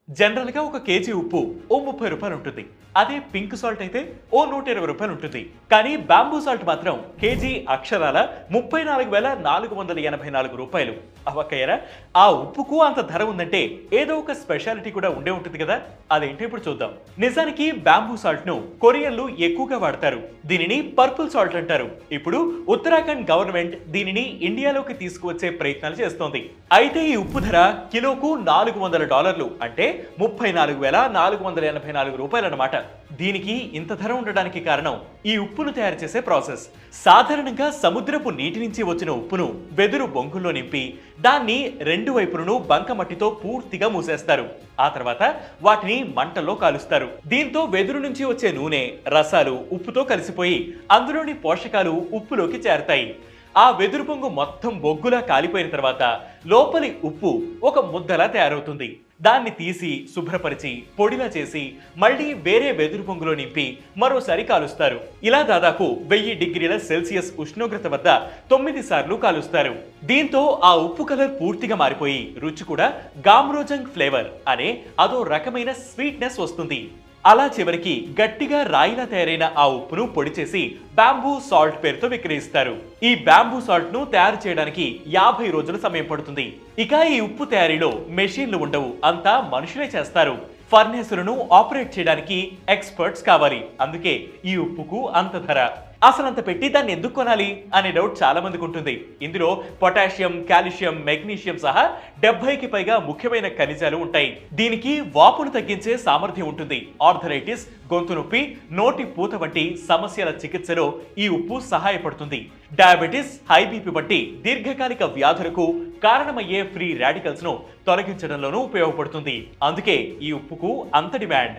General గా ఒక KG ఉప్పు ఓ 30 రూపాయలు ఉంటుంది. అదే పింక్ సాల్ట్ అయితే ఓ 120 రూపాయలు ఉంటుంది. కానీ బాంబూ సాల్ట్ మాత్రం కేజీ అక్షరాల 34,484 రూపాయలు. అవక్కయ్యరా, ఆ ఉప్పుకు అంత ధర ఉందంటే ఏదో ఒక స్పెషాలిటీ కూడా ఉండే ఉంటుంది కదా. అదేంటో ఇప్పుడు చూద్దాం. నిజానికి బాంబూ సాల్ట్ ను కొరియన్లు ఎక్కువగా వాడతారు. దీనిని పర్పుల్ సాల్ట్ అంటారు. ఇప్పుడు ఉత్తరాఖండ్ గవర్నమెంట్ దీనిని ఇండియాలోకి తీసుకువచ్చే ప్రయత్నాలు చేస్తోంది. అయితే ఈ ఉప్పు ధర కిలోకు $400 అంటే 34,484 రూపాయలు అన్నమాట. దీనికి ఇంత ధర ఉండడానికి కారణం ఈ ఉప్పును తయారు చేసే ప్రాసెస్. సాధారణంగా సముద్రపు నీటి నుంచి వచ్చిన ఉప్పును వెదురు బొంగుల్లో నింపి దాన్ని రెండు వైపులను బంకమట్టితో పూర్తిగా మూసేస్తారు. ఆ తర్వాత వాటిని మంటల్లో కాలుస్తారు. దీంతో వెదురు నుంచి వచ్చే నూనె, రసాలు ఉప్పుతో కలిసిపోయి అందులోని పోషకాలు ఉప్పులోకి చేరతాయి. ఆ వెదురు బొంగు మొత్తం బొగ్గులా కాలిపోయిన తర్వాత లోపలి ఉప్పు ఒక ముద్దలా తయారవుతుంది. దాన్ని తీసి శుభ్రపరిచి పొడిలా చేసి మళ్ళీ వేరే వెదురు బొంగులో నింపి మరోసారి కాలుస్తారు. ఇలా దాదాపు 1000 డిగ్రీల సెల్సియస్ ఉష్ణోగ్రత వద్ద 9 సార్లు కాలుస్తారు. దీంతో ఆ ఉప్పు కలర్ పూర్తిగా మారిపోయి రుచి కూడా గామ్రోజంగ్ ఫ్లేవర్ అనే అదో రకమైన స్వీట్నెస్ వస్తుంది. అలా చివరికి గట్టిగా రాయిలా తయారైన ఆ ఉప్పును పొడి చేసి బాంబూ సాల్ట్ పేరుతో విక్రయిస్తారు. ఈ బాంబూ సాల్ట్ ను తయారు చేయడానికి 50 రోజుల సమయం పడుతుంది. ఇక ఈ ఉప్పు తయారీలో మెషిన్లు ఉండవు, అంతా మనుషులే చేస్తారు. ఫర్నేసులను ఆపరేట్ చేయడానికి ఎక్స్పర్ట్స్ కావాలి. అందుకే ఈ ఉప్పుకు అంత ధర. అసలంత పెట్టి దాన్ని ఎందుకు కొనాలి అనే డౌట్ చాలా మందికి ఉంటుంది. ఇందులో పొటాషియం, కాల్షియం, మెగ్నీషియం సహా 70కి పైగా ముఖ్యమైన ఖనిజాలు ఉంటాయి. దీనికి వాపును తగ్గించే సామర్థ్యం ఉంటుంది. ఆర్థరైటిస్, గొంతు నొప్పి, నోటి పూత వంటి సమస్యల చికిత్సలో ఈ ఉప్పు సహాయపడుతుంది. డయాబెటిస్, హై బీపీ వంటి దీర్ఘకాలిక వ్యాధులకు కారణమయ్యే ఫ్రీ రాడికల్స్ ను తొలగించడంలోనూ ఉపయోగపడుతుంది. అందుకే ఈ ఉప్పుకు అంత డిమాండ్.